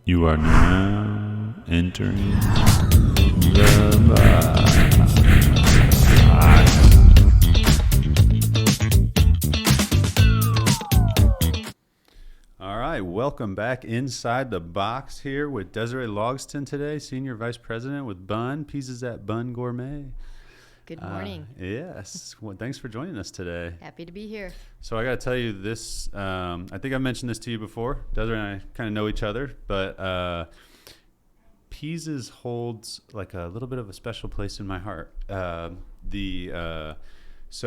You are now entering the box. All right, welcome back inside the box here with Desiree Logsdon today, Senior Vice President with Bunn. Pease at Bunn Gourmet. Good morning. Yes. Well, thanks for joining us today. Happy to be here. So I got to tell you this. I think I mentioned this to you before. Desiree and I kind of know each other, but Pease holds like a little bit of a special place in my heart. So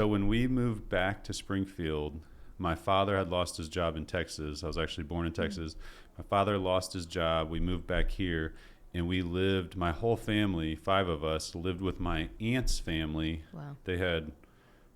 when we moved back to Springfield, my father had lost his job in Texas. I was actually born in Texas. My father lost his job. We moved back here. And we lived, my whole family, 5 of us, lived with my aunt's family. Wow. They had,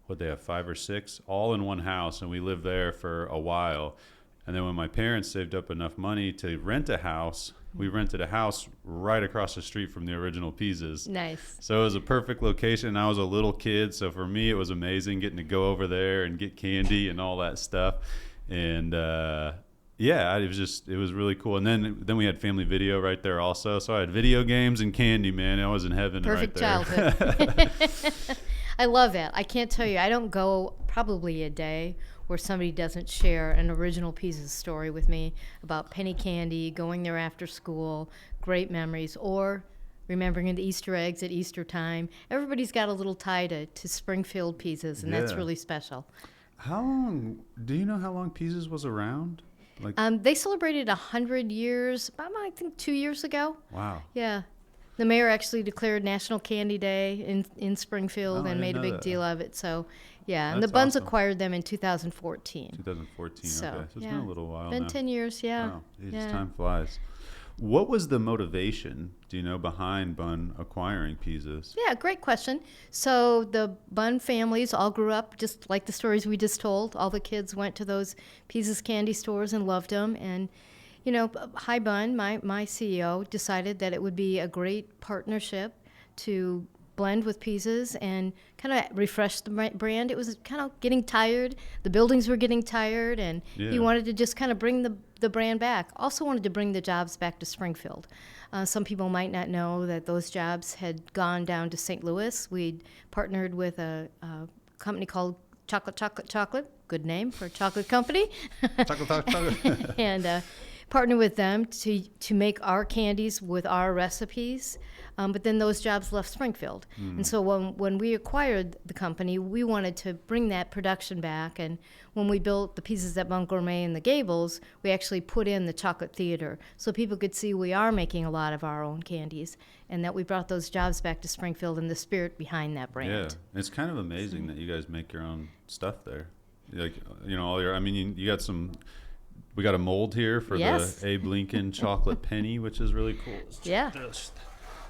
5 or 6, all in one house, and we lived there for a while. And then when my parents saved up enough money to rent a house, we rented a house right across the street from the original Peases. Nice. So it was a perfect location. I was a little kid, so for me it was amazing getting to go over there and get candy and all that stuff. And yeah, it was really cool. And then we had family video right there also. So I had video games and candy, man. I was in heaven Perfect right there. childhood. I love that. I can't tell you, I don't go probably a day where somebody doesn't share an original Peases story with me about penny candy, going there after school, great memories, or remembering the Easter eggs at Easter time. Everybody's got a little tie to Springfield Peases, and that's really special. Do you know how long Peases was around? They celebrated 100 years, about, I think, 2 years ago. Wow. Yeah. The mayor actually declared National Candy Day in Springfield and made a big deal of it. So, yeah. And the Bunns acquired them in 2014. 2014, so, okay. So it's been a little while been now. 10 years, yeah. Wow. Time flies. What was the motivation, do you know, behind Bunn acquiring Peases? Yeah, great question. So the Bunn families all grew up just like the stories we just told. All the kids went to those Peases candy stores and loved them. And, you know, Hi Bunn, my CEO, decided that it would be a great partnership to blend with Peases and kind of refresh the brand. It was kind of getting tired. The buildings were getting tired, and he wanted to just kind of bring the brand back. Also wanted to bring the jobs back to Springfield. Some people might not know that those jobs had gone down to St. Louis. We'd partnered with a company called Chocolate. Good name for a chocolate company. Chocolate. And partner with them to make our candies with our recipes. But then those jobs left Springfield. And so when we acquired the company, we wanted to bring that production back. And when we built the Peases at Bunn Gourmet in the Gables, we actually put in the chocolate theater so people could see we are making a lot of our own candies and that we brought those jobs back to Springfield and the spirit behind that brand. Yeah, it's kind of amazing that you guys make your own stuff there. Like, you know, you got some... We got a mold here for the Abe Lincoln chocolate penny, which is really cool. Yeah.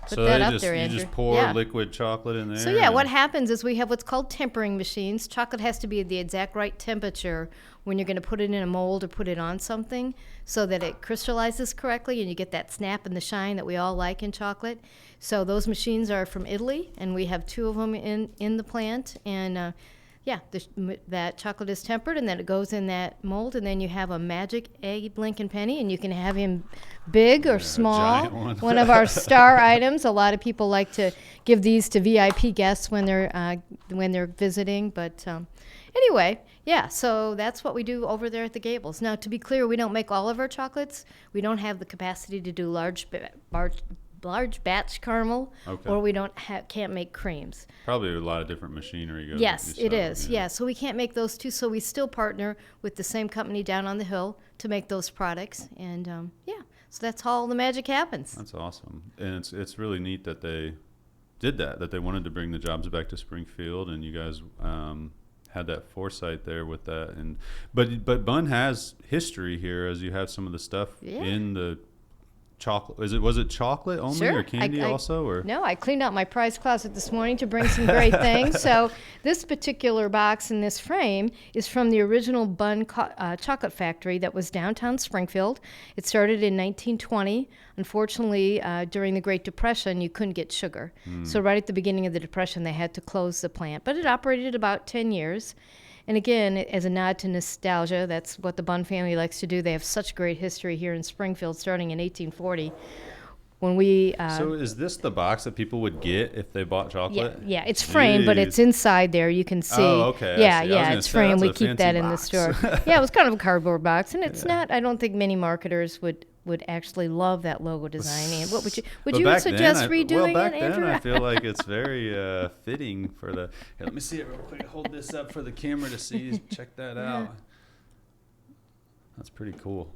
So Put that up there, Andrew. You just pour liquid chocolate in there. So what happens is we have what's called tempering machines. Chocolate has to be at the exact right temperature when you're going to put it in a mold or put it on something so that it crystallizes correctly and you get that snap and the shine that we all like in chocolate. So those machines are from Italy, and we have 2 of them in the plant. And that chocolate is tempered, and then it goes in that mold, and then you have a magic Abe Lincoln penny, and you can have him big or small. One of our star items. A lot of people like to give these to VIP guests when they're visiting. But anyway, so that's what we do over there at the Gables. Now, to be clear, we don't make all of our chocolates. We don't have the capacity to do large batch caramel, or we can't make creams. Probably a lot of different machinery goes. Yes, it is. Yeah, so we can't make those two. So we still partner with the same company down on the hill to make those products, and so that's how all the magic happens. That's awesome, and it's really neat that they did that they wanted to bring the jobs back to Springfield, and you guys had that foresight there with that. And but Bunn has history here, as you have some of the stuff in the chocolate. Was it chocolate only or candy also? Or no, I cleaned out my prize closet this morning to bring some great things. So this particular box in this frame is from the original Bunn chocolate factory that was downtown Springfield. It started in 1920. Unfortunately, during the Great Depression, you couldn't get sugar. So right at the beginning of the Depression, they had to close the plant. But it operated about 10 years. And again, as a nod to nostalgia, that's what the Bunn family likes to do. They have such great history here in Springfield, starting in 1840. When we So is this the box that people would get if they bought chocolate? yeah, it's framed, but it's Jeez. inside there. You can see. Oh, okay, I Yeah, see. I was yeah, gonna it's say, framed. that's We a keep that fancy in the box. store. Yeah, it was kind of a cardboard box, and it's not. I don't think many marketers would actually love that logo design. And what would But you back suggest then, redoing well, back it, then Andrew? I feel like it's very fitting for the. Here, let me see it real quick. Hold this up for the camera to see. Check that out. That's pretty cool.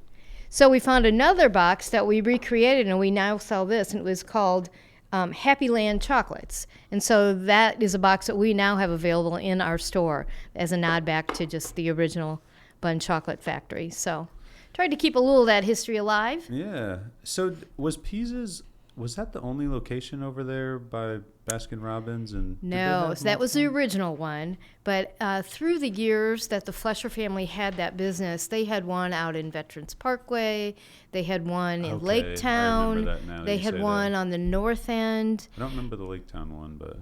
So we found another box that we recreated, and we now sell this, and it was called Happy Land Chocolates. And so that is a box that we now have available in our store as a nod back to just the original Bunn Chocolate Factory. So tried to keep a little of that history alive. Yeah. So was Pease's? Was that the only location over there by Baskin Robbins? And did they No, have so that was the multiple? original one. But through the years that the Flesher family had that business, they had one out in Veterans Parkway. They had one in Okay, Lake I Town. remember that now that They you had say one that. on the north end. I don't remember the Lake Town one, but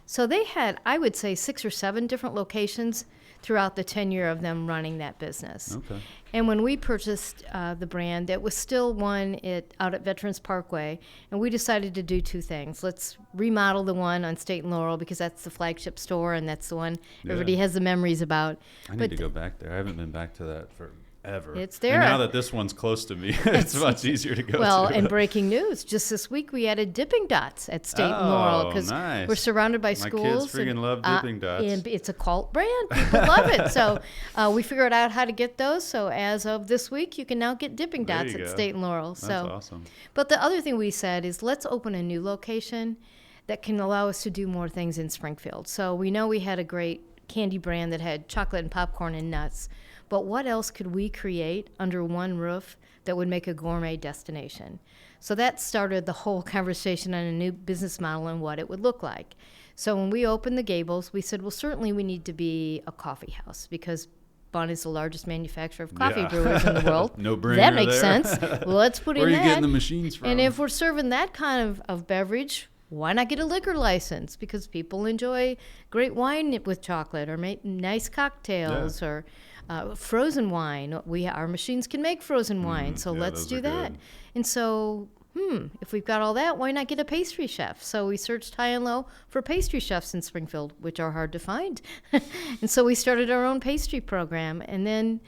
So they had, I would say, 6 or 7 different locations throughout the tenure of them running that business. okay. And when we purchased the brand, it was still one out at Veterans Parkway, and we decided to do 2 things. Let's remodel the one on State and Laurel because that's the flagship store and that's the one everybody has the memories about. I need to go back there. I haven't been back to that forever. It's there. And now that this one's close to me, it's much easier to go Well, to. and breaking news, just this week we added Dipping Dots at State and Laurel because nice. we're surrounded by My schools. kids freaking love Dipping Dots. And it's a cult brand. People love it. So we figured out how to get those. So as of this week, you can now get Dipping There Dots you at go. State and Laurel. That's So, awesome. But the other thing we said is let's open a new location that can allow us to do more things in Springfield. So we know we had a great candy brand that had chocolate and popcorn and nuts. But what else could we create under one roof that would make a gourmet destination? So that started the whole conversation on a new business model and what it would look like. So when we opened the Gables, we said, well, certainly we need to be a coffee house because Bunn is the largest manufacturer of coffee Yeah. brewers in the world. No-brainer That makes there. sense. Well, let's put Where in are you that. getting the machines from? And if we're serving that kind of beverage, why not get a liquor license? Because people enjoy great wine with chocolate or make nice cocktails or frozen wine. Our machines can make frozen wine, so yeah, let's those do are that. good. And so, if we've got all that, why not get a pastry chef? So we searched high and low for pastry chefs in Springfield, which are hard to find. And so we started our own pastry program. And then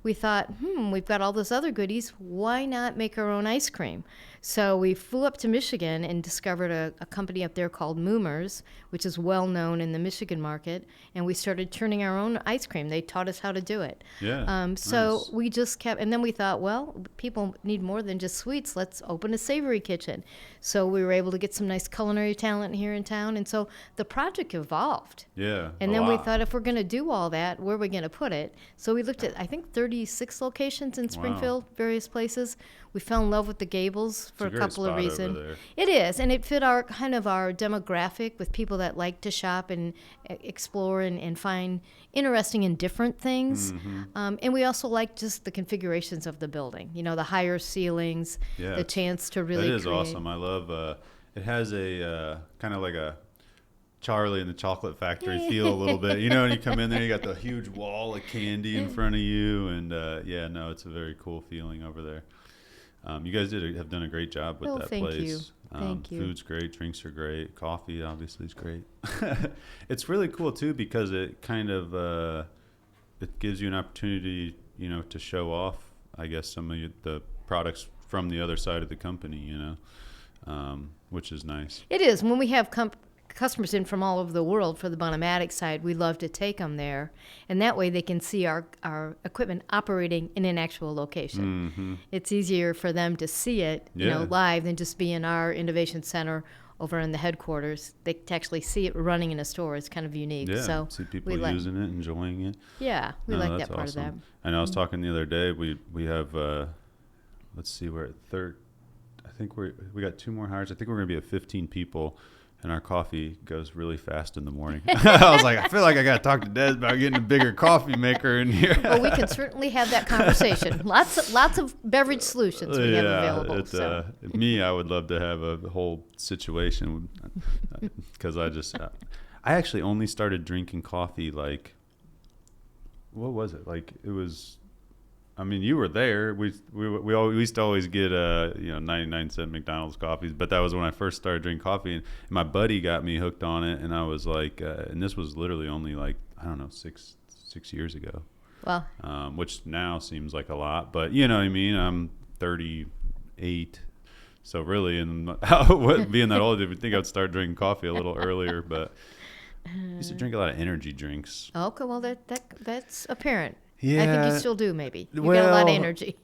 we thought, we've got all those other goodies. Why not make our own ice cream? So we flew up to Michigan and discovered a company up there called Moomers, which is well known in the Michigan market. And we started churning our own ice cream. They taught us how to do it. Yeah. So nice. we just kept, and then we thought, well, people need more than just sweets. Let's open a savory kitchen. So we were able to get some nice culinary talent here in town. And so the project evolved. Yeah. And a then we lot. thought, if we're going to do all that, where are we going to put it? So we looked at, I think, 36 locations in Springfield, various places. We fell in love with the Gables for a great couple of spot over reasons. there. It is, and it fit our demographic with people that like to shop and explore and find interesting and different things. Mm-hmm. And we also like just the configurations of the building. You know, the higher ceilings, Yeah, the chance to really It is create. awesome. I love. It has a kind of like a Charlie and the Chocolate Factory feel a little bit. You know, when you come in there, you got the huge wall of candy in front of you, and it's a very cool feeling over there. You guys have done a great job with Oh, that thank place. you. Thank you. Food's great, drinks are great, coffee obviously is great. It's really cool too because it kind of it gives you an opportunity, to show off, I guess, some of the products from the other side of the company, which is nice. It is. When we have customers in from all over the world for the Bonomatic side, we love to take them there. And that way they can see our equipment operating in an actual location. Mm-hmm. It's easier for them to see it live than just be in our innovation center over in the headquarters. They to actually see it running in a store. It's kind of unique. Yeah, So see people we using it, enjoying it. Yeah, we No, like that's that part awesome. of that. And I was talking the other day. We have let's see, we're at third. I think we got 2 more hires. I think we're gonna be at 15 people, and our coffee goes really fast in the morning. I was like, I feel like I got to talk to Des about getting a bigger coffee maker in here. Well, we can certainly have that conversation. Lots of beverage solutions we have available. So. I would love to have a whole situation because I actually only started drinking coffee like what was it? Like it was, I mean, you were there. We used to always get 99-cent McDonald's coffees, but that was when I first started drinking coffee, and my buddy got me hooked on it, and I was like, and this was literally only like, I don't know, six years ago. Well, which now seems like a lot, but you know what I mean. I'm 38, so really, and being that old, I would think I'd start drinking coffee a little earlier, but I used to drink a lot of energy drinks. okay, well that's apparent. Yeah, I think you still do. Maybe you got a lot of energy.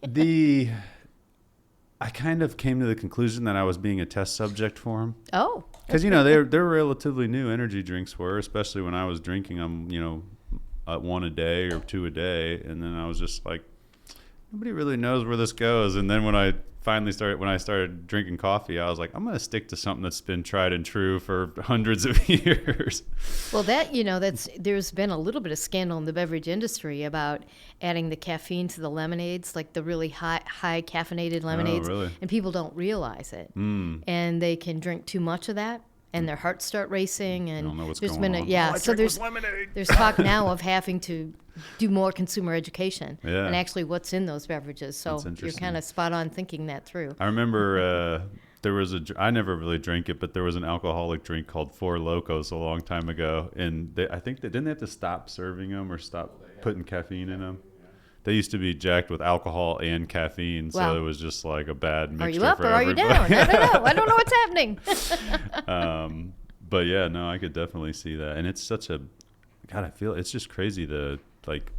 I kind of came to the conclusion that I was being a test subject for them. Oh, Because they're relatively new, energy drinks were, especially when I was drinking them. One a day or two a day, and then I was just like, nobody really knows where this goes. And then when I started drinking coffee, I was like, I'm going to stick to something that's been tried and true for hundreds of years. well, there's been a little bit of scandal in the beverage industry about adding the caffeine to the lemonades, like the really high caffeinated lemonades, Oh, really? and people don't realize it, and they can drink too much of that, and their hearts start racing, and I don't know what's there's going been on. yeah. All I So drink was lemonade. there's talk now of having to do more consumer education Yeah. and actually what's in those beverages. So That's you're interesting. kind of spot on thinking that through. I remember there was I never really drank it, but there was an alcoholic drink called Four Locos a long time ago, and I think didn't they have to stop serving them or stop putting caffeine in them. They used to be jacked with alcohol and caffeine, so Wow. it was just like a bad mixture. Are you up for or are you everybody. down? I don't know. I don't know what's happening. But yeah, no, I could definitely see that, and it's such a God. I feel it's just crazy the like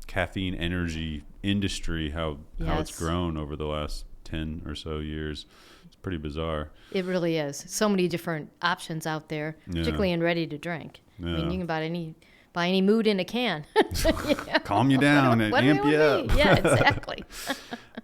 caffeine energy industry how it's Yes. grown over the last 10 or so years. It's pretty bizarre. It really is. So many different options out there, Yeah. particularly in ready to drink. I mean, Yeah. you can buy any mood in a can. Yeah. Calm you down and What do amp we you want? up. Yeah, exactly.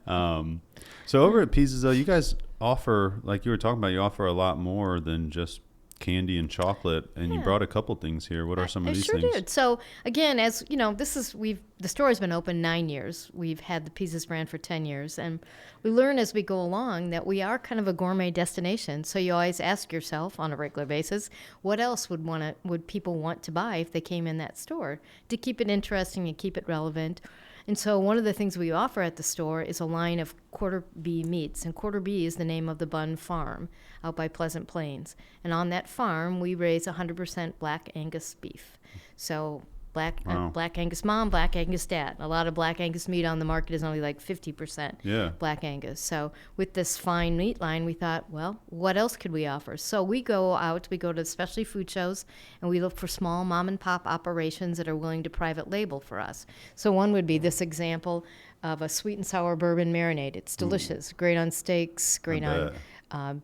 So over at Pease, though, you guys offer, like you were talking about, you offer a lot more than just candy and chocolate, and you Yeah. brought a couple things here. What are some of these sure things? did. So again, as you know, the store has been open 9 years. We've had the Peases brand for 10 years, and we learn as we go along that we are kind of a gourmet destination. So you always ask yourself on a regular basis, what else would people want to buy if they came in that store to keep it interesting and keep it relevant? And so one of the things we offer at the store is a line of Quarter B meats. And Quarter B is the name of the Bunn farm out by Pleasant Plains. And on that farm, we raise 100% Black Angus beef. So Black Angus mom, Black Angus dad. A lot of Black Angus meat on the market is only like 50% Yeah. Black Angus. So with this fine meat line, we thought, well, what else could we offer? So we go to specialty food shows, and we look for small mom and pop operations that are willing to private label for us. So one would be this example of a sweet and sour bourbon marinade. It's delicious, great on steaks, great on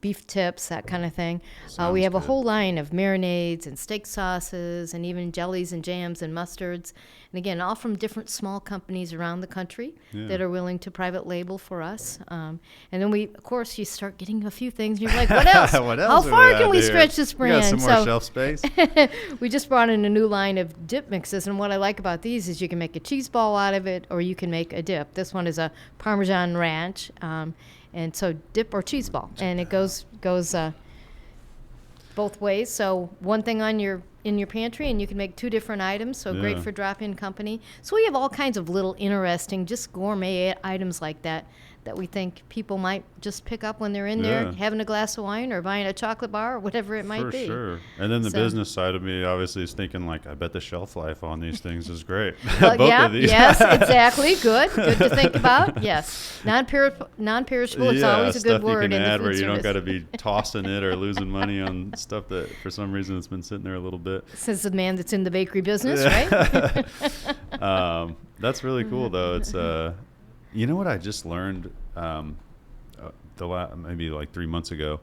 beef tips, that kind of thing. We Sounds have a good. whole line of marinades and steak sauces and even jellies and jams and mustards. And again, all from different small companies around the country that are willing to private label for us. And then you start getting a few things, and you're like, what else? What How else are far we can at we here? stretch this We got brand? some more shelf space. We just brought in a new line of dip mixes, and what I like about these is you can make a cheese ball out of it, or you can make a dip. This one is a Parmesan ranch, and so dip or cheese ball, and it goes both ways. So one thing in your pantry, and you can make two different items. So great Yeah. for drop-in company. So we have all kinds of little interesting, just gourmet items like that we think people might just pick up when they're in there Yeah. having a glass of wine or buying a chocolate bar or whatever it might For be. sure. And then the So- business side of me obviously is thinking like, I bet the shelf life on these things is great. Well, Both yeah, of these. yes, exactly. Good to think about. Yes, non-perishable is always a good stuff word you can in the add food where you don't service. got to be tossing it or losing money on stuff that for some reason it's been sitting there a little bit. Says the man that's in the bakery business, right? That's really cool though. It's you know what I just learned maybe like 3 months ago,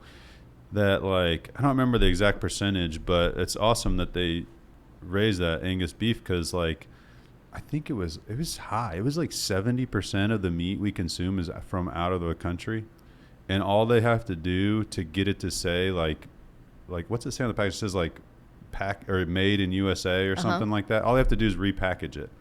that like I don't remember the exact percentage, but it's awesome that they raised that Angus beef, because like I think it was high. It was like 70% of the meat we consume is from out of the country, and all they have to do to get it to say like what's it say on the package? It says like pack or made in USA or something like that. All they have to do is repackage it.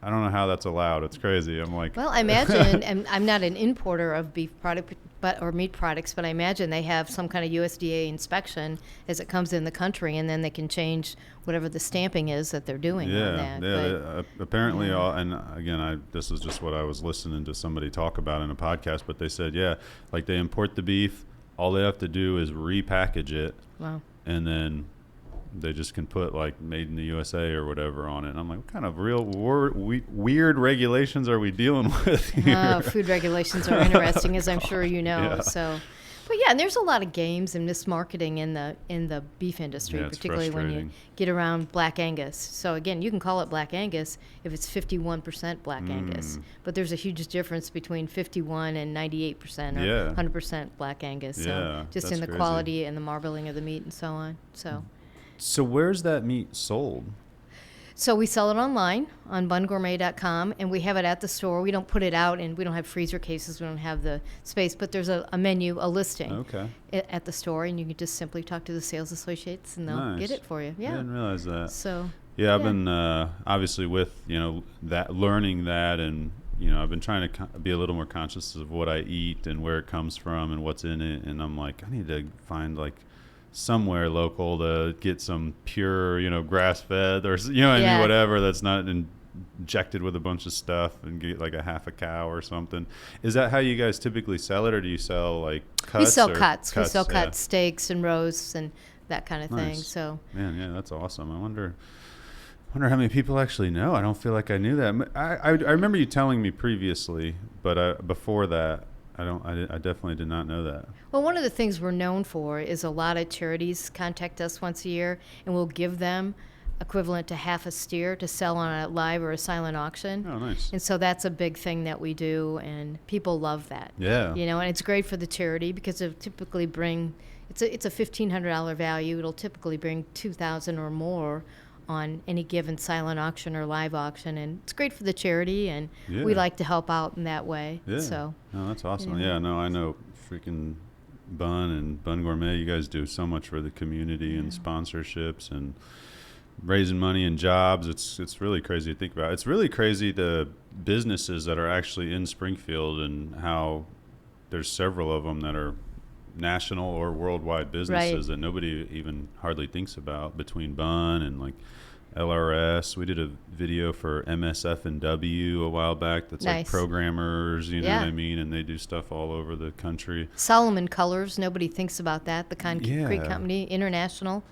I don't know how that's allowed. It's crazy. I'm like, Well, I imagine, and I'm not an importer of beef product or meat products, but I imagine they have some kind of USDA inspection as it comes in the country, and then they can change whatever the stamping is that they're doing on that. Apparently, and again, this is just what I was listening to somebody talk about in a podcast, but they said, like they import the beef, all they have to do is repackage it, Wow. and then they just can put like made in the USA or whatever on it. And I'm like, what kind of real weird regulations are we dealing with here? Food regulations are interesting, as I'm sure you know. Yeah. So, but yeah, and there's a lot of games and mismarketing in the beef industry, Yeah, it's particularly when you frustrating. get around Black Angus. So again, you can call it Black Angus if it's 51% Black Angus, but there's a huge difference between 51 and 98% or Yeah. 100% Black Angus. So Yeah, just that's in the crazy. quality and the marbling of the meat and so on. So where's that meat sold? So we sell it online on bungourmet.com, and we have it at the store. We don't put it out, and we don't have freezer cases. We don't have the space, but there's a menu, a listing Okay. at the store, and you can just simply talk to the sales associates, and they'll Nice. get it for you. I Yeah. didn't realize that. So Yeah, I've been obviously with that learning that, and I've been trying to be a little more conscious of what I eat and where it comes from and what's in it. And I'm like, I need to find like somewhere local to get some pure, grass fed or I mean, whatever that's not injected with a bunch of stuff, and get like a half a cow or something. Is that how you guys typically sell it, or do you sell like cuts? we sell or cuts. We sell yeah. cuts, steaks, and roasts, and that kind of thing. Nice. So Man, yeah, that's awesome. I wonder how many people actually know. I don't feel like I knew that. I remember you telling me previously, but before that, I definitely did not know that. Well, one of the things we're known for is a lot of charities contact us once a year, and we'll give them equivalent to half a steer to sell on a live or a silent auction. Oh, nice. And so that's a big thing that we do, and people love that. Yeah. And it's great for the charity because it'll typically bring, it's a $1,500 value. It'll typically bring $2,000 or more on any given silent auction or live auction, and it's great for the charity, and we like to help out in that way. Yeah. So. Oh, that's awesome. Yeah, no, I know freaking Bunn and Bunn Gourmet, you guys do so much for the community and sponsorships and raising money and jobs. It's really crazy to think about. It's really crazy the businesses that are actually in Springfield and how there's several of them that are national or worldwide businesses that nobody even hardly thinks about, between Bunn and like LRS. We did a video for MSF&W a while back that's like programmers, you know what I mean, and they do stuff all over the country. Solomon Colors, nobody thinks about that. The concrete company, international.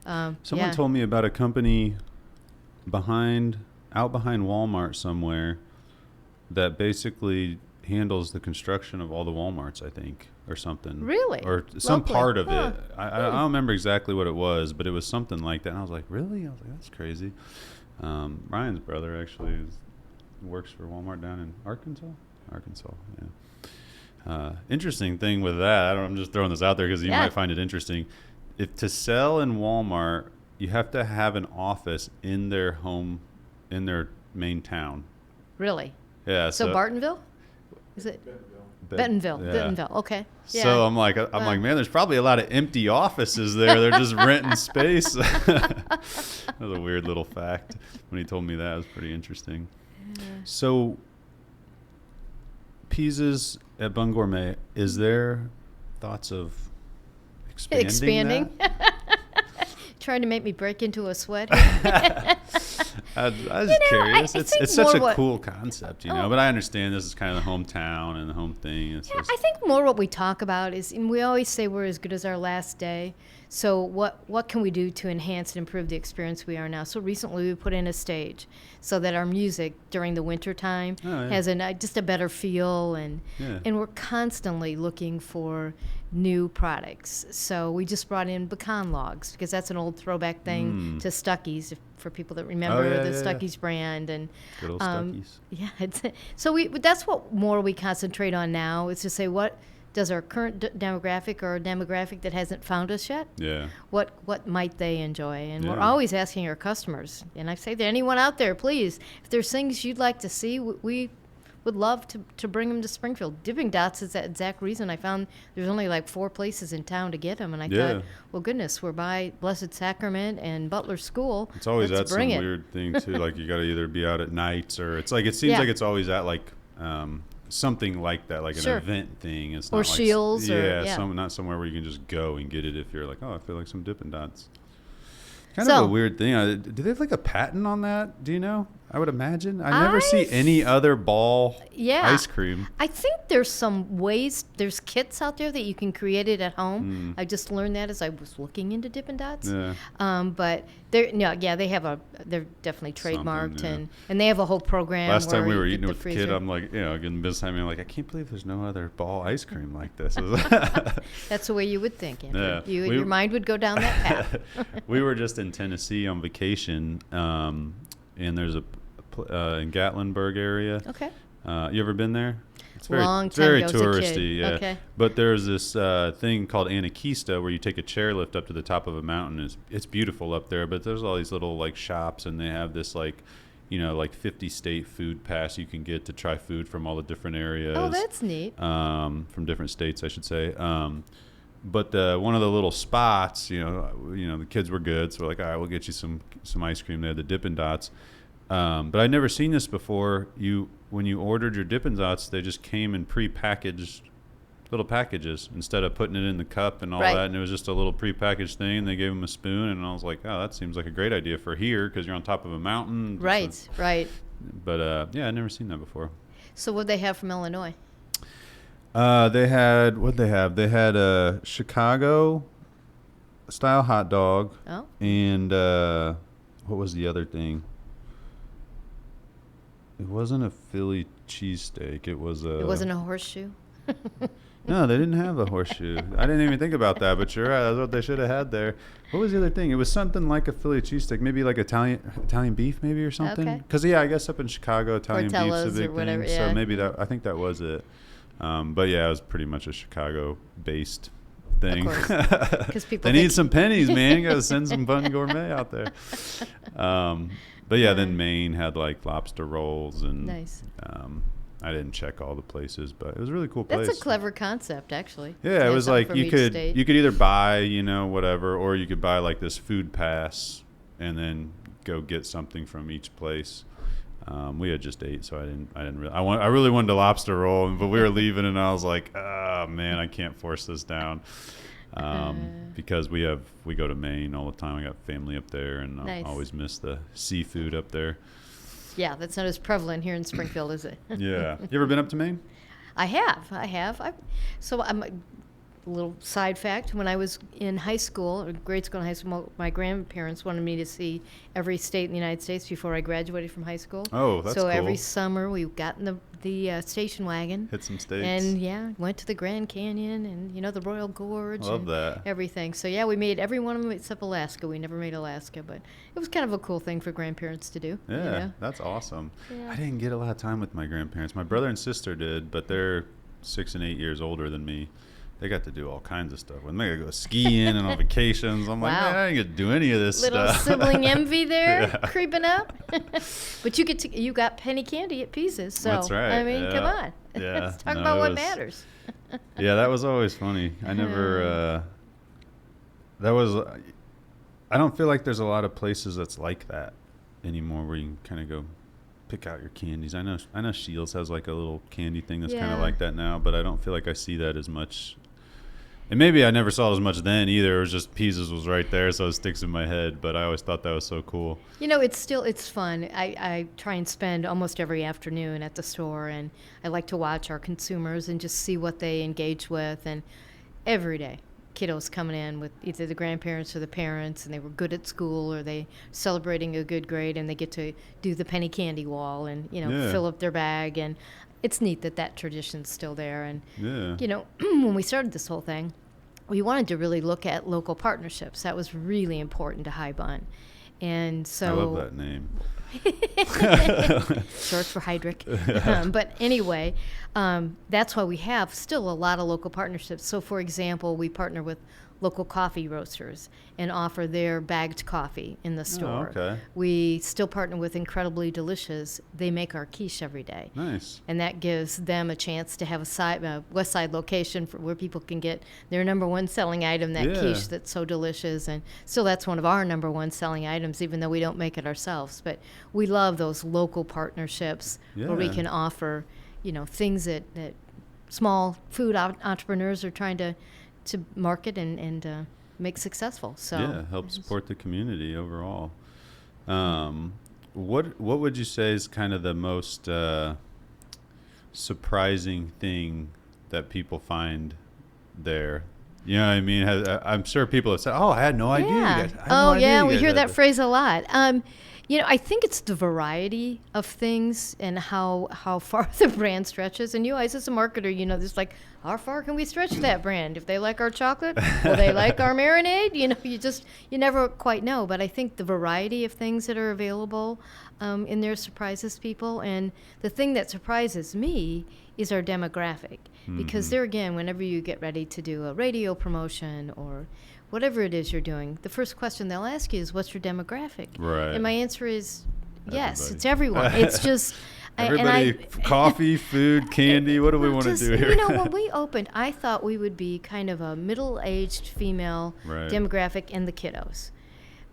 Someone told me about a company out behind Walmart somewhere that basically handles the construction of all the Walmarts, I think, or something. Really? Or some Locally. part of it. I don't remember exactly what it was, but it was something like that. And I was like, really? I was like, that's crazy. Ryan's brother actually works for Walmart down in Arkansas, yeah. Interesting thing with that, I'm just throwing this out there because you might find it interesting. If to sell in Walmart, you have to have an office in their main town. Really? Yeah. So Bartonville? Is it? Bentonville. Yeah. Bentonville. Okay. Yeah. So I'm like, man, there's probably a lot of empty offices there. They're just renting space. That was a weird little fact when he told me that. It was pretty interesting. Yeah. So Pease's at Bunn Gourmet, is there thoughts of expanding? That? Trying to make me break into a sweat. I was just curious. It's such a cool concept, but I understand this is kind of the hometown and the home thing. I think more what we talk about is, and we always say we're as good as our last day. So what can we do to enhance and improve the experience we are now? So recently we put in a stage so that our music during the winter time has just a better feel, and we're constantly looking for new products. So we just brought in pecan logs because that's an old throwback thing to Stuckey's, for people that remember the Stuckey's brand. And good old Stuckey's. Yeah, so that's what more we concentrate on now, is to say, what does our current demographic, or a demographic that hasn't found us yet, what might they enjoy? And we're always asking our customers, and I say to anyone out there, please, if there's things you'd like to see, we would love to bring them to Springfield. Dipping Dots is that exact reason. I found there's only like 4 places in town to get them, and I thought, well, goodness, we're by Blessed Sacrament and Butler School. It's always Let's that bring some it. weird thing too. Like you got to either be out at nights or it seems like it's always at like something like that, like an event thing. It's not or like Shields not somewhere where you can just go and get it if you're like, oh, I feel like some Dippin' Dots. Kind of a weird thing. Do they have like a patent on that? Do you know? I would imagine. I never see any other ball ice cream. I think there's some ways, there's kits out there that you can create it at home. I just learned that as I was looking into Dippin' Dots. Yeah. But they're definitely trademarked and they have a whole program. Last time we were eating it the with the kid, I'm like, getting this time, I'm like, I can't believe there's no other ball ice cream like this. That's the way you would think, Andrew. Yeah. Your mind would go down that path. We were just in Tennessee on vacation, and there's in Gatlinburg area. Okay. You ever been there? It's very, Long time very ago as a touristy. kid. Yeah. Okay. But there's this thing called Anakista where you take a chairlift up to the top of a mountain. It's beautiful up there, but there's all these little like shops, and they have this like 50 state food pass you can get to try food from all the different areas. Oh, that's neat. From different states, I should say. But one of the little spots, the kids were good, so we're like, all right, we'll get you some ice cream. They had the Dippin' Dots. But I'd never seen this before. When you ordered your Dippin' Dots, they just came in pre-packaged little packages instead of putting it in the cup and all that. And it was just a little pre-packaged thing. They gave them a spoon, and I was like, oh, that seems like a great idea for here because you're on top of a mountain. Right. But I'd never seen that before. So what'd they have from Illinois? They had a Chicago style hot dog. Oh. And what was the other thing? It wasn't a Philly cheesesteak. It wasn't a horseshoe? No, they didn't have a horseshoe. I didn't even think about that, but you're right. That's what they should have had there. What was the other thing? It was something like a Philly cheesesteak, maybe like Italian beef, maybe, or something. Okay. Because I guess up in Chicago, Italian beef's a big whatever, thing. yeah. So maybe I think that was it. But yeah, it was pretty much a Chicago-based thing. Of course. 'Cause people they need some pennies, man. You got to send some Bunn Gourmet out there. But yeah, then Maine had like lobster rolls and nice. I didn't check all the places, but it was a really cool place. That's a clever concept, actually. Yeah, it was like you could either buy, whatever, or you could buy like this food pass and then go get something from each place. We had just ate, so I really wanted a lobster roll, but we were leaving, and I was like, oh man, I can't force this down. Because we go to Maine all the time. I got family up there, and nice. I always miss the seafood up there. Yeah, that's not as prevalent here in Springfield, is it? Yeah. You ever been up to Maine? I have. So I'm a little side fact. When I was in high school, or grade school and high school, my grandparents wanted me to see every state in the United States before I graduated from high school. Oh, that's cool. So every summer we got in the station wagon. Hit some states. And went to the Grand Canyon and the Royal Gorge. Love that. Everything. So yeah, we made every one of them except Alaska. We never made Alaska, but it was kind of a cool thing for grandparents to do. Yeah, that's awesome. Yeah. I didn't get a lot of time with my grandparents. My brother and sister did, but they're 6 and 8 years older than me. They got to do all kinds of stuff. When they got to go skiing and on vacations, I'm like, man, I didn't get to do any of this Little stuff. sibling envy there, creeping up. But you got penny candy at Pieces, so that's right. I mean, come on. Yeah. Let's talk about what matters. Yeah, that was always funny. I never. I don't feel like there's a lot of places that's like that anymore, where you can kind of go pick out your candies. I know Shields has like a little candy thing that's kind of like that now, but I don't feel like I see that as much. And maybe I never saw it as much then either. It was just Pease's was right there, so it sticks in my head. But I always thought that was so cool. It's fun. I try and spend almost every afternoon at the store, and I like to watch our consumers and just see what they engage with. And every day, kiddos coming in with either the grandparents or the parents, and they were good at school, or they celebrating a good grade, and they get to do the penny candy wall and fill up their bag. And it's neat that tradition's still there. And when we started this whole thing, we wanted to really look at local partnerships. That was really important to High Bunn. And so I love that name. Short for Heydrich. But anyway, that's why we have still a lot of local partnerships. So, for example, we partner with local coffee roasters and offer their bagged coffee in the store. okay. We still partner with Incredibly Delicious. They make our quiche every day. Nice. And that gives them a chance to have a West Side location for where people can get their number one selling item, that quiche that's so delicious. And still, that's one of our number one selling items, even though we don't make it ourselves. But we love those local partnerships where we can offer, things that small food entrepreneurs are trying to market and make successful. So help support the community overall. What would you say is kind of the most surprising thing that people find there? You know what I mean? I'm sure people have said, "Oh, I had no idea." You guys, I had no idea we you guys hear had that this." phrase a lot. I think it's the variety of things and how far the brand stretches. And you guys, as a marketer, there's like, how far can we stretch that brand? If they like our chocolate, will they like our marinade? You never quite know. But I think the variety of things that are available in there surprises people. And the thing that surprises me is our demographic. Because there again, whenever you get ready to do a radio promotion or whatever it is you're doing, the first question they'll ask you is, what's your demographic? Right. And my answer is, yes, Everybody. it's everyone. It's just... Everybody, coffee, food, candy, what do we want to do here? When we opened, I thought we would be kind of a middle-aged female demographic and the kiddos.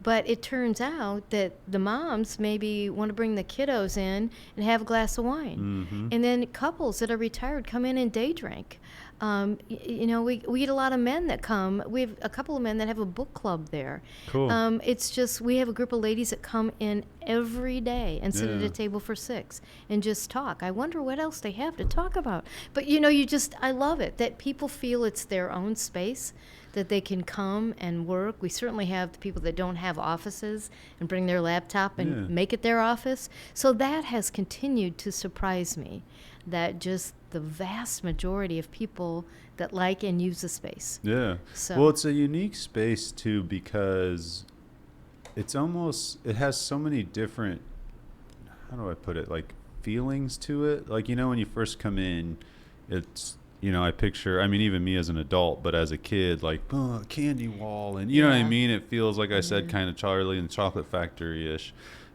But it turns out that the moms maybe want to bring the kiddos in and have a glass of wine. And then couples that are retired come in and day drink. We get a lot of men that come. We have a couple of men that have a book club there. Cool. It's just, we have a group of ladies that come in every day and sit at a table for 6 and just talk. I wonder what else they have to talk about. But, I love it that people feel it's their own space, that they can come and work. We certainly have the people that don't have offices and bring their laptop and make it their office. So that has continued to surprise me, that just the vast majority of people that like and use the space. Yeah. So. Well, it's a unique space too, because it has so many different, how do I put it, like feelings to it. Like, when you first come in, it's, I picture, even me as an adult, but as a kid, like, candy wall. And you know what I mean? It feels, like I said, kind of Charlie and the Chocolate Factory-ish.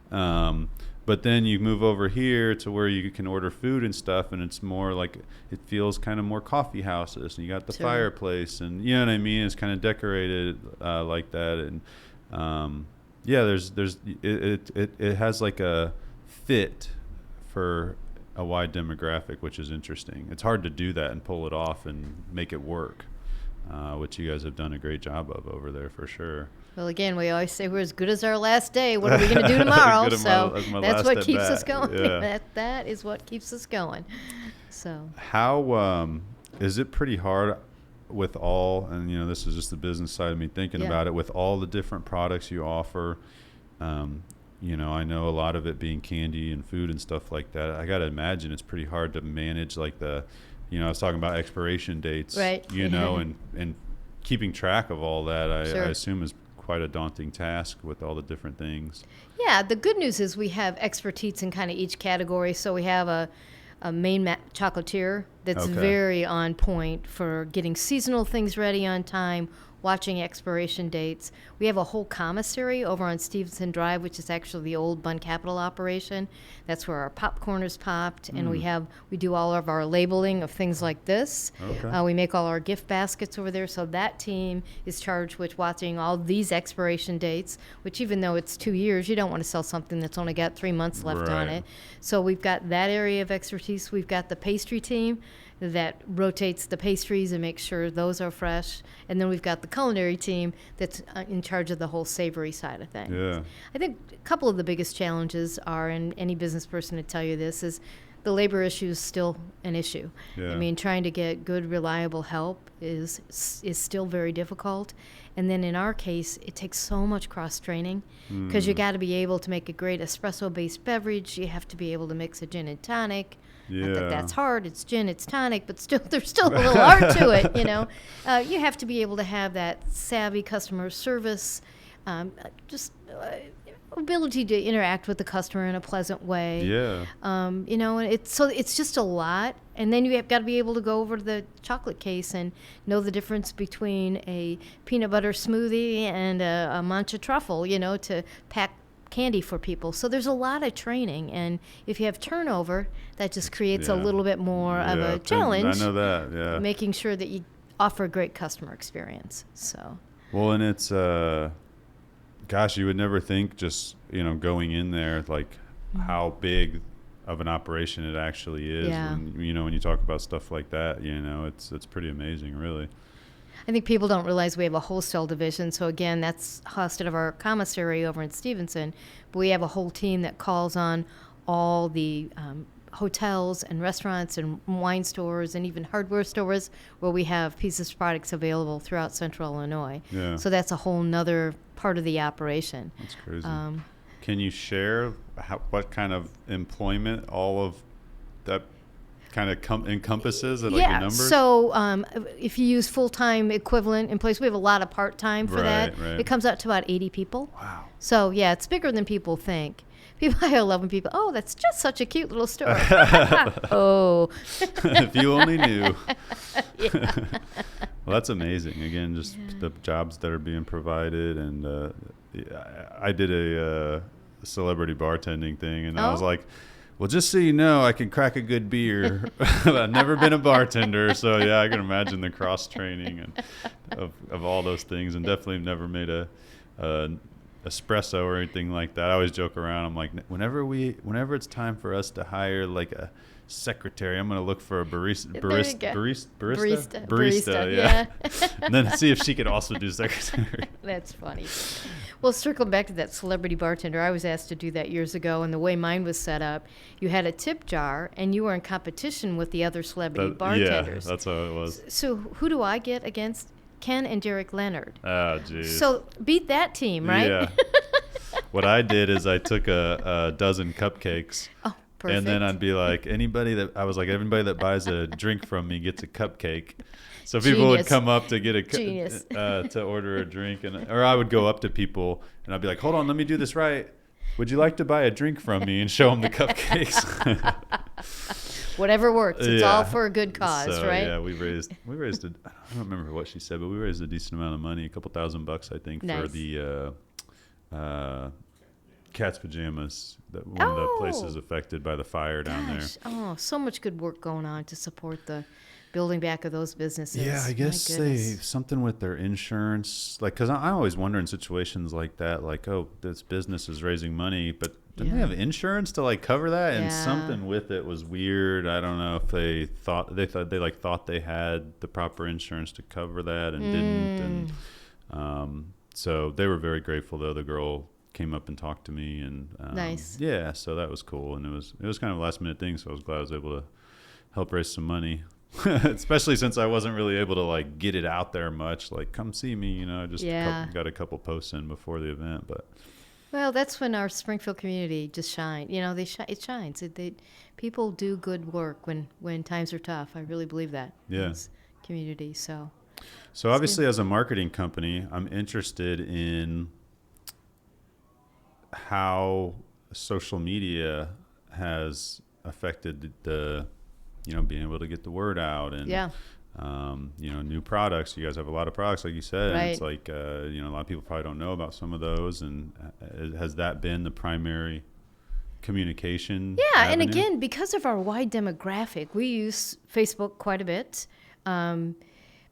But then you move over here to where you can order food and stuff, and it's more like, it feels kind of more coffee houses, and you got the fireplace, and you know what I mean? It's kind of decorated like that. And it has like a fit for a wide demographic, which is interesting. It's hard to do that and pull it off and make it work, which you guys have done a great job of over there for sure. Well, again, we always say we're as good as our last day. What are we going to do tomorrow? So that's what keeps us going. Yeah. That is what keeps us going. So how is it pretty hard with all, and this is just the business side of me thinking about it, with all the different products you offer? I know a lot of it being candy and food and stuff like that. I got to imagine it's pretty hard to manage, like I was talking about expiration dates, right? And keeping track of all that, I assume is quite a daunting task with all the different things. Yeah, the good news is we have expertise in kind of each category. So we have a main chocolatier that's very on point for getting seasonal things ready on time, watching expiration dates. We have a whole commissary over on Stevenson Drive, which is actually the old Bunn Capital operation. That's where our popcorn is popped, and we do all of our labeling of things like this. We make all our gift baskets over there. So that team is charged with watching all these expiration dates, which even though it's 2 years, you don't want to sell something that's only got 3 months left on it. So we've got that area of expertise. We've got the pastry team that rotates the pastries and makes sure those are fresh. And then we've got the culinary team that's in charge of the whole savory side of things. Yeah. I think a couple of the biggest challenges are, and any business person would tell you this, is the labor issue is still an issue. Yeah. Trying to get good, reliable help is still very difficult. And then in our case, it takes so much cross-training because you got to be able to make a great espresso-based beverage. You have to be able to mix a gin and tonic. Yeah. Not that that's hard. It's gin, it's tonic, but still, there's still a little art to it, You have to be able to have that savvy customer service, ability to interact with the customer in a pleasant way. Yeah. It's just a lot. And then you have got to be able to go over to the chocolate case and know the difference between a peanut butter smoothie and a mancha truffle, to pack candy for people. So there's a lot of training, and if you have turnover, that just creates a little bit more of a challenge. I know that, yeah. Making sure that you offer a great customer experience. So. Well, and it's, gosh, you would never think just, going in there, like how big of an operation it actually is. Yeah. When you talk about stuff like that, it's pretty amazing, really. I think people don't realize we have a wholesale division. So again, that's housed out of our commissary over in Stevenson. But we have a whole team that calls on all the hotels and restaurants and wine stores and even hardware stores where we have Pease's products available throughout Central Illinois. Yeah. So that's a whole nother part of the operation. That's crazy. Can you share what kind of employment all of that kind of encompasses at, like, the numbers? So if you use full-time equivalent employees, we have a lot of part-time for that. Right. It comes out to about 80 people. Wow. So yeah, it's bigger than people think. I love when people, that's just such a cute little store. Oh. If you only knew. Well, that's amazing. Again, just the jobs that are being provided. And I did a celebrity bartending thing, and I was like, well, just so you know, I can crack a good beer. I've never been a bartender, so yeah, I can imagine the cross training and of all those things, and definitely never made a espresso or anything like that. I always joke around. I'm like, whenever it's time for us to hire like a secretary, I'm going to look for a barista, yeah. And then see if she could also do secretary. That's funny. Well, circling back to that celebrity bartender, I was asked to do that years ago, and the way mine was set up, you had a tip jar, and you were in competition with the other celebrity bartenders. Yeah, that's how it was. So who do I get against? Ken and Derek Leonard. Oh, geez. So beat that team, right? Yeah. What I did is I took a dozen cupcakes. Oh, perfect. And then I'd be like, anybody that buys a drink from me gets a cupcake. So people would come up to get to order a drink, or I would go up to people and I'd be like, hold on, let me do this right. Would you like to buy a drink from me, and show them the cupcakes? Whatever works. It's all for a good cause, so, right? Yeah, we raised I don't remember what she said, but we raised a decent amount of money, a couple $1,000, I think, for the Cat's Pajamas, one of the places affected by the fire down there. Oh, so much good work going on to support the building back of those businesses. Yeah, I guess something with their insurance, like, because I always wonder in situations like that, like, oh, this business is raising money, but didn't they have insurance to like cover that? And something with it was weird. I don't know if they thought they had the proper insurance to cover that and didn't. And so they were very grateful, though. The girl came up and talked to me, and nice. Yeah, so that was cool, and it was kind of a last minute thing. So I was glad I was able to help raise some money. Especially since I wasn't really able to like get it out there much, like come see me, I just got a couple posts in before the event. But well, that's when our Springfield community just shines. It shines. People do good work when times are tough. I really believe that. Yeah. This community. So obviously, as a marketing company, I'm interested in how social media has affected the being able to get the word out and, new products. You guys have a lot of products, like you said. Right. And it's like, a lot of people probably don't know about some of those. And has that been the primary communication? Yeah. avenue? And again, because of our wide demographic, we use Facebook quite a bit.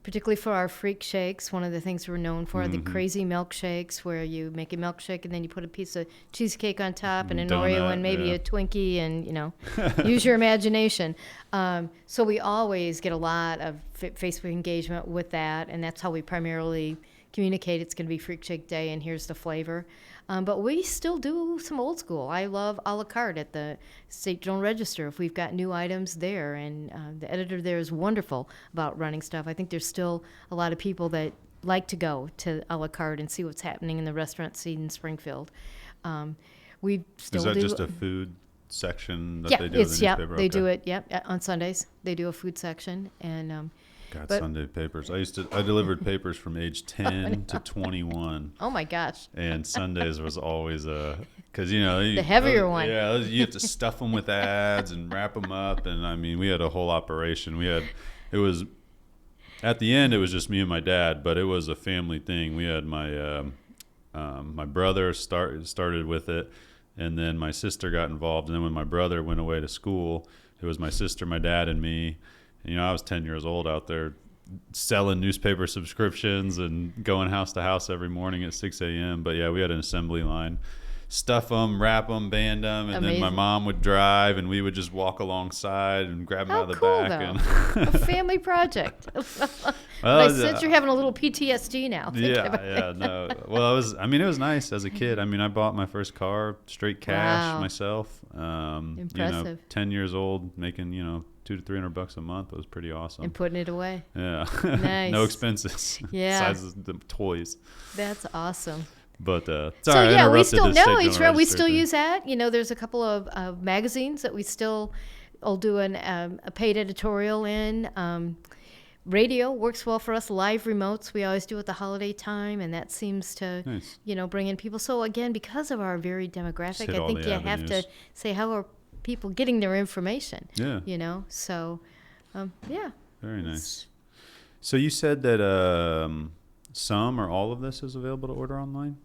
Particularly for our freak shakes. One of the things we're known for are the crazy milkshakes, where you make a milkshake and then you put a piece of cheesecake on top and an Oreo and maybe a Twinkie and, use your imagination. So we always get a lot of Facebook engagement with that, and that's how we primarily communicate. It's going to be Freak Shake Day and here's the flavor. But we still do some old school. I love a la carte at the State Journal Register if we've got new items there. And the editor there is wonderful about running stuff. I think there's still a lot of people that like to go to a la carte and see what's happening in the restaurant scene in Springfield. We still Is that do, just a food section that they do in the newspaper? They do it. On Sundays they do a food section and. Sunday papers. I delivered papers from age 10 to 21. Oh my gosh. And Sundays was always a because the heavier one. Yeah, you have to stuff them with ads and wrap them up, and I mean, we had a whole operation. It was at the end, it was just me and my dad, but it was a family thing. We had my brother started with it, and then my sister got involved, and then when my brother went away to school, it was my sister, my dad, and me. And, I was 10 years old out there selling newspaper subscriptions and going house to house every morning at 6 a.m. But yeah, we had an assembly line. Stuff them, wrap them, band them, and Amazing. then my mom would drive, and we would just walk alongside and grab them out of the cool, back. Though. A family project. I sense you're having a little PTSD now. No. Well, it was nice as a kid. I mean, I bought my first car straight cash myself. Impressive. 10 years old, making $200 to $300 a month was pretty awesome. And putting it away. Yeah. Nice. No expenses. Yeah. Besides the toys. That's awesome. But we still use that. There's a couple of magazines that we still will do a paid editorial in. Radio works well for us. Live remotes we always do at the holiday time, and that seems to nice. Bring in people. So again, because of our very demographic, I think you have to say, how are people getting their information? Yeah. So yeah. Very nice. So you said that some or all of this is available to order online?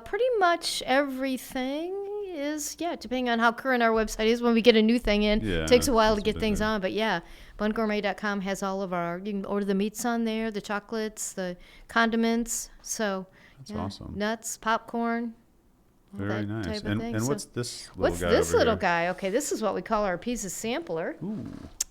Pretty much everything is, depending on how current our website is. When we get a new thing in, it takes a while to get things on. But BunnGourmet.com has all of you can order the meats on there, the chocolates, the condiments. So that's awesome. Nuts, popcorn. Very nice. And what's this little guy? What's this little here? guy? Okay, this is what we call our Pease sampler. Ooh.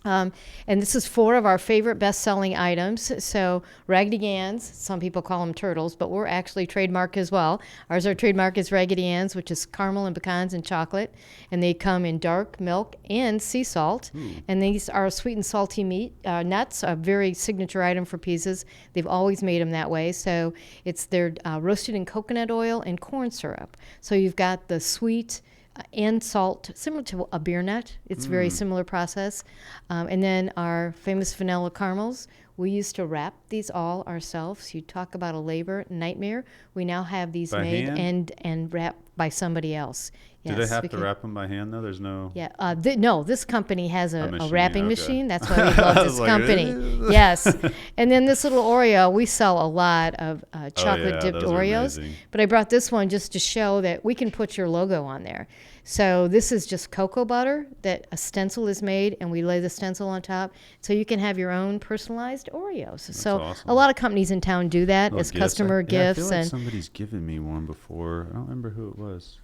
And this is 4 of our favorite best-selling items. So Raggedy Ann's, some people call them turtles, but we're actually trademarked as well. Our trademark is Raggedy Ann's, which is caramel and pecans and chocolate. And they come in dark milk and sea salt. Ooh. And these are sweet and salty nuts, a very signature item for Pease's. They've always made them that way. So they're roasted in coconut oil and corn syrup. So you've got the sweet and salt, similar to a beer nut. It's very similar process. And then our famous vanilla caramels. We used to wrap these all ourselves. You talk about a labor nightmare. We now have these by made hand? and wrapped by somebody else. Yes, do they have to wrap them by hand, though? There's no... Yeah. No, this company has a wrapping machine. That's why we love this company. Like, yes. And then this little Oreo, we sell a lot of chocolate-dipped Oreos. But I brought this one just to show that we can put your logo on there. So this is just cocoa butter that a stencil is made, and we lay the stencil on top. So you can have your own personalized Oreos. That's so awesome. A lot of companies in town do that as customer gifts. I feel like somebody's given me one before. I don't remember who it was.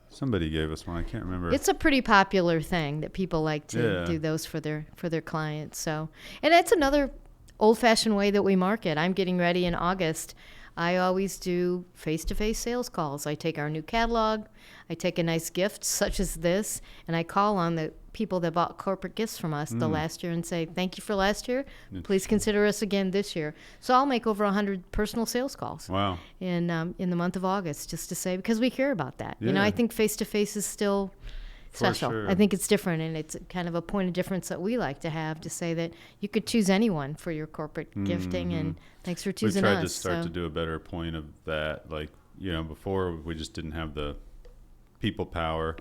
Somebody gave us one. I can't remember. It's a pretty popular thing that people like to do those for their clients. So, and that's another old-fashioned way that we market. I'm getting ready in August. I always do face-to-face sales calls. I take our new catalog. I take a nice gift such as this, and I call on the people that bought corporate gifts from us the last year and say, thank you for last year. Please consider us again this year. So I'll make over 100 personal sales calls. Wow. In the month of August, just to say, because we care about that. Yeah. I think face-to-face is still special. Sure. I think it's different, and it's kind of a point of difference that we like to have, to say that you could choose anyone for your corporate gifting, and thanks for choosing us. We tried to start to do a better point of that. Like, before we just didn't have the people power.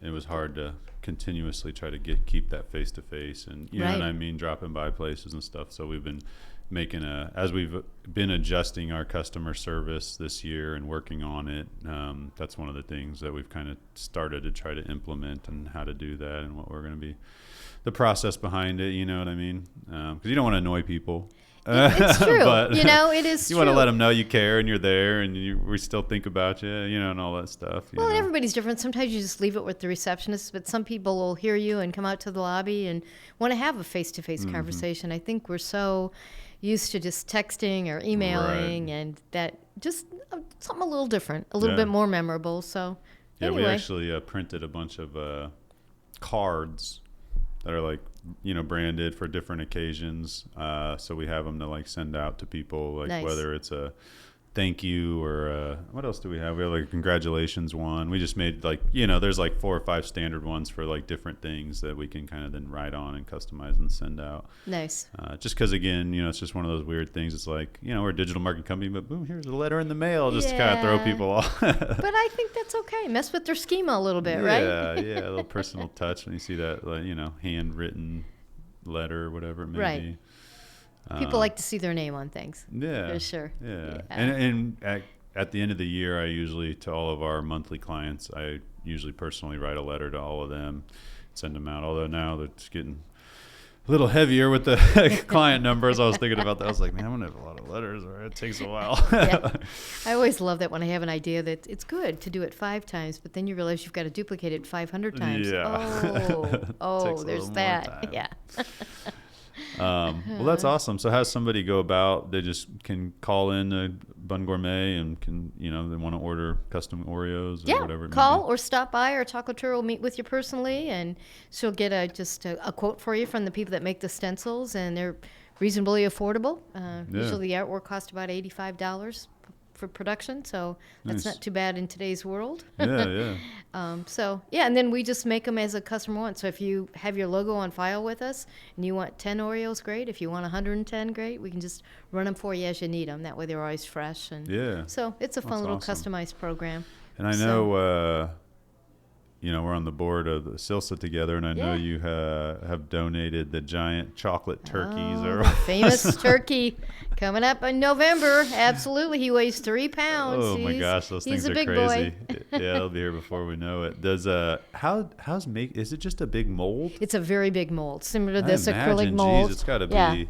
It was hard to continuously try to keep that face-to-face, and you know what I mean, dropping by places and stuff. So we've been making as we've been adjusting our customer service this year and working on it. That's one of the things that we've kind of started to try to implement, and how to do that, and what we're going to be, the process behind it. You know what I mean? Because you don't want to annoy people. It's true. But it is you true. want to let them know you care and you're there, and we still think about you, and all that stuff. Well, everybody's different. Sometimes you just leave it with the receptionist, but some people will hear you and come out to the lobby and want to have a face-to-face conversation. I think we're so used to just texting or emailing, and that just something a little different, a little bit more memorable. So anyway. We actually printed a bunch of cards that are like, branded for different occasions. So we have them to send out to people, whether it's a thank you, or what else do we have? We have like a congratulations one. We just made like, there's like 4 or 5 standard ones for like different things that we can kind of then write on and customize and send out. Nice. Just because, again, it's just one of those weird things. It's like, we're a digital marketing company, but boom, here's a letter in the mail, just to kind of throw people off. But I think that's okay. Mess with their schema a little bit, right? Yeah, a little personal touch when you see that, like, handwritten letter or whatever it may be. People like to see their name on things. Yeah. For sure. Yeah. And at the end of the year, I usually, to all of our monthly clients, I usually personally write a letter to all of them, send them out. Although now it's getting a little heavier with the client numbers. I was thinking about that. I was like, man, I'm going to have a lot of letters, or it takes a while. Yeah. I always love that when I have an idea that it's good to do it 5 times, but then you realize you've got to duplicate it 500 times. Yeah. Oh, there's that. Yeah. Well, that's awesome. So how does somebody go about? They just can call in a Bunn Gourmet and can, they want to order custom Oreos or whatever. Call or stop by, or Chocolatier will meet with you personally, and she'll get a quote for you from the people that make the stencils, and they're reasonably affordable. Usually the artwork costs about $85 for production, so that's not too bad in today's world. Yeah. And then we just make them as a customer wants. So if you have your logo on file with us and you want 10 Oreos, great. If you want 110, great. We can just run them for you as you need them. That way they're always fresh. And so it's a fun little customized program. And I know we're on the board of the Silsa together, and I know you have donated the giant chocolate turkeys. Famous turkey coming up in November. Absolutely. He weighs 3 pounds. Oh, my gosh. Those things are crazy. Boy. Yeah, they'll be here before we know it. Is it just a big mold? It's a very big mold, similar to this acrylic mold. Geez, it's got to be.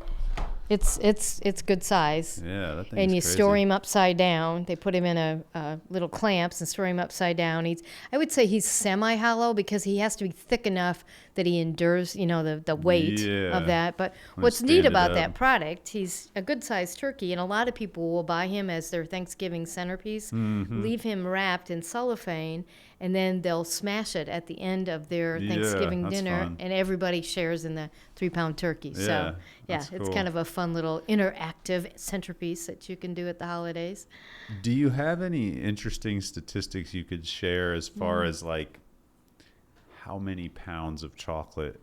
It's good size. Yeah, that thing's And you crazy. store him upside down. They put him in a little clamps and store him upside down. I would say he's semi-hollow because he has to be thick enough that he endures, the weight of that. But what's neat about that product, he's a good-sized turkey, and a lot of people will buy him as their Thanksgiving centerpiece, leave him wrapped in cellophane, and then they'll smash it at the end of their Thanksgiving dinner, fun. And everybody shares in the 3-pound turkey. So, it's cool. kind of a fun little interactive centerpiece that you can do at the holidays. Do you have any interesting statistics you could share as far as like how many pounds of chocolate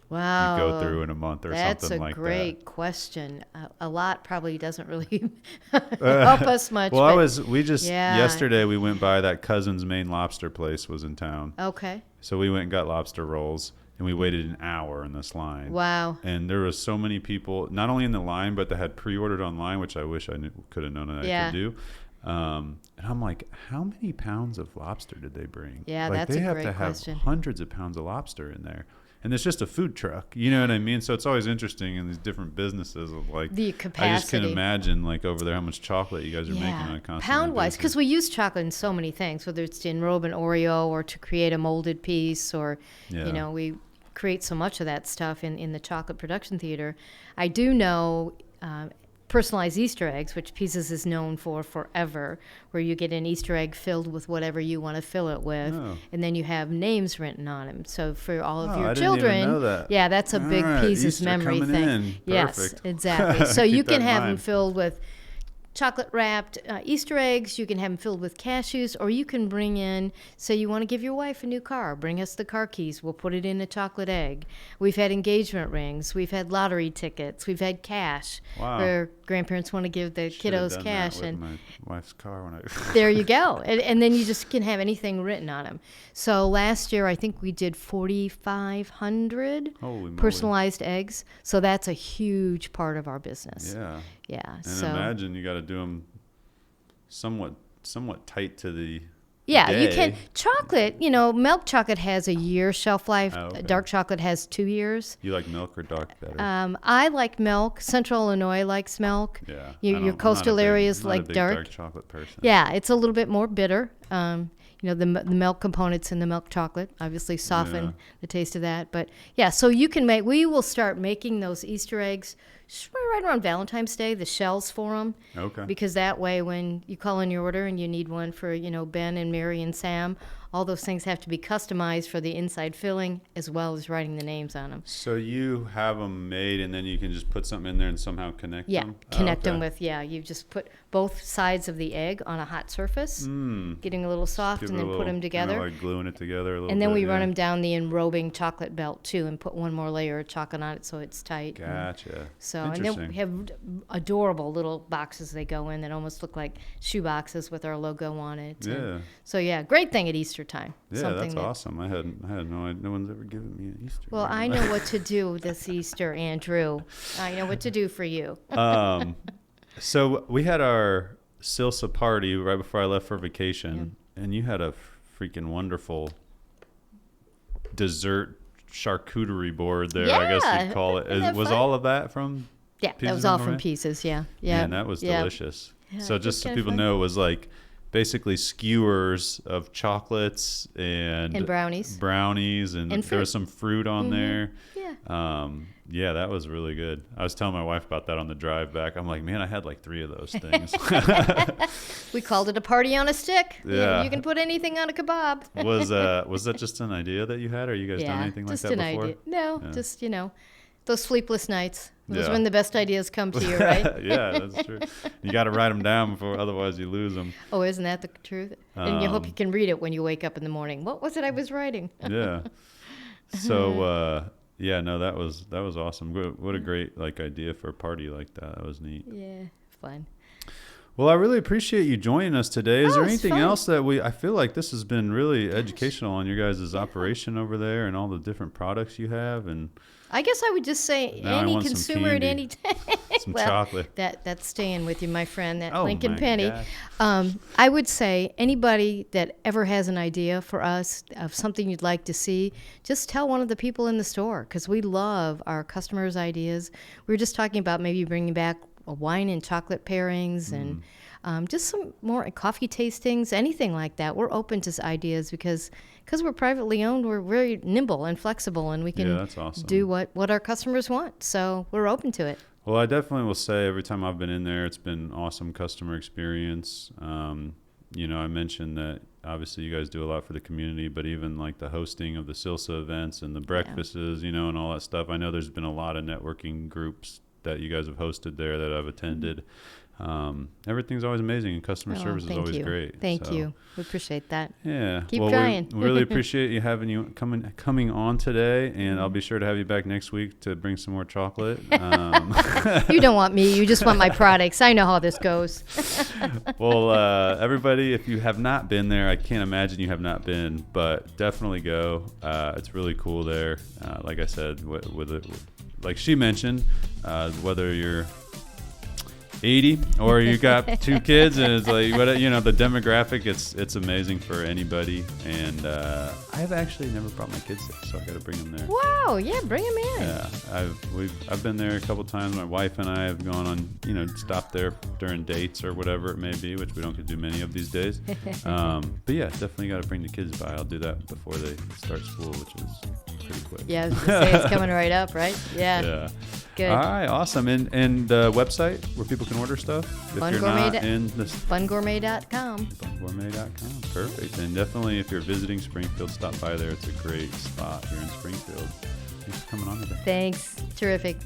you go through in a month or something like that? That's a great question. A lot probably doesn't really help us much. Well, yesterday we went by that cousin's Maine lobster place was in town. Okay. So we went and got lobster rolls, and we waited an hour in this line. Wow. And there was so many people, not only in the line, but they had pre-ordered online, which I wish I could have known that I could do. And I'm like, how many pounds of lobster did they bring? Yeah, like, that's a great question. They have to have hundreds of pounds of lobster in there. And it's just a food truck. You know what I mean? So it's always interesting in these different businesses of like the capacity. I just can imagine like over there how much chocolate you guys are making on a constant pound-wise, because we use chocolate in so many things, whether it's to enrobe an Oreo or to create a molded piece, or we create so much of that stuff in the chocolate production theater. I do know personalized Easter eggs, which Pease is known for forever, where you get an Easter egg filled with whatever you want to fill it with, and then you have names written on them. So for all of your children, didn't even know that. That's a big Pease's memory thing. Yes, exactly. So you can have them filled with chocolate wrapped Easter eggs. You can have them filled with cashews, or you can bring in, say you want to give your wife a new car, bring us the car keys, we'll put it in a chocolate egg. We've had engagement rings, we've had lottery tickets, we've had cash where grandparents want to give the kiddos cash. And my wife's car when I there you go. And then you just can have anything written on them. So last year I think we did 4,500 personalized eggs. So that's a huge part of our business. Yeah. And imagine you got to do them somewhat tight to the day. You can. Chocolate, milk chocolate has a year shelf life. Dark chocolate has 2 years. You like milk or dark better? I like milk. Central Illinois likes milk. Yeah. Your coastal areas like dark. Dark chocolate person. Yeah, it's a little bit more bitter. The milk components in the milk chocolate obviously soften the taste of that. But so we will start making those Easter eggs right around Valentine's Day, the shells for them. Okay. Because that way when you call in your order and you need one for, Ben and Mary and Sam, all those things have to be customized for the inside filling as well as writing the names on them. So you have them made, and then you can just put something in there and somehow connect Yeah, them? connect them okay. with, you just put both sides of the egg on a hot surface, getting a little soft, Give and it a then put little, them together. like gluing it together a little And then bit, we yeah. run them down the enrobing chocolate belt too, and put one more layer of chocolate on it so it's tight. Gotcha. So, and then we have adorable little boxes they go in that almost look like shoe boxes with our logo on it. Yeah. And so great thing at Easter time. Yeah, Something that's awesome. I had no idea. No one's ever given me an Easter. Well, egg. I know what to do this Easter, Andrew. I know what to do for you. So we had our Silsa party right before I left for vacation, and you had a freaking wonderful dessert charcuterie board there, I guess you'd call it. Isn't that Was fun? all of that from Yeah, Pieces that was all Bunn from Gourmet? Pieces, yeah. Man, that was delicious. Yeah, so it just was so kinda people fun. know, it was like basically skewers of chocolates and brownies. And And there was some fruit on there. Yeah. Yeah, that was really good. I was telling my wife about that on the drive back. I'm like, man, I had like 3 of those things. We called it a party on a stick. Yeah. You can put anything on a kebab. Was that just an idea that you had, or you guys done anything like just that an before? idea. No, Yeah. just, those sleepless nights. Those Yeah. when the best ideas come to you, right? Yeah, that's true. You got to write them down before, otherwise you lose them. Oh, isn't that the truth? And you hope you can read it when you wake up in the morning. What was it I was writing? Yeah. So yeah, no, that was awesome. What a great idea for a party like that. That was neat. Yeah, fun. Well, I really appreciate you joining us today. Is there it's anything fun. else that I feel like this has been really educational on your guys' operation over there and all the different products you have, and I guess I would just say Now I any want some consumer at candy. any time. some chocolate. That's staying with you, my friend, that Oh, Lincoln my Penny. gosh. I would say anybody that ever has an idea for us of something you'd like to see, just tell one of the people in the store, because we love our customers' ideas. We were just talking about maybe bringing back a wine and chocolate pairings and just some more coffee tastings, anything like that. We're open to ideas because we're privately owned. We're very nimble and flexible, and we can that's awesome. do what our customers want. So we're open to it. Well, I definitely will say every time I've been in there, it's been awesome customer experience. I mentioned that obviously you guys do a lot for the community, but even like the hosting of the Silsa events and the breakfasts, and all that stuff. I know there's been a lot of networking groups that you guys have hosted there that I've attended. Everything's always amazing, and customer service is always great. Thank So, you. We appreciate that. Yeah. Keep well, trying. We really appreciate you coming on today, and I'll be sure to have you back next week to bring some more chocolate. You don't want me. You just want my products. I know how this goes. Well, everybody, if you have not been there, I can't imagine you have not been, but definitely go. It's really cool there. Like I said, like she mentioned, whether you're 80 or you got 2 kids, and it's like the demographic, it's amazing for anybody. And I've actually never brought my kids there, so I got to bring them there. Wow, yeah, bring them in. Yeah, I've been there a couple times. My wife and I have gone on, stopped there during dates or whatever it may be, which we don't get to do many of these days. But yeah, definitely got to bring the kids by. I'll do that before they start school, which is pretty quick. Yeah, I was gonna say it's coming right up, right? Yeah. Yeah. Good. All right, awesome. And the website where people can order stuff if Bunn you're Gourmet not in this. BunnGourmet.com. BunnGourmet.com. Perfect. And definitely, if you're visiting Springfield, stop by there. It's a great spot here in Springfield. Thanks for coming on today. Thanks. Terrific.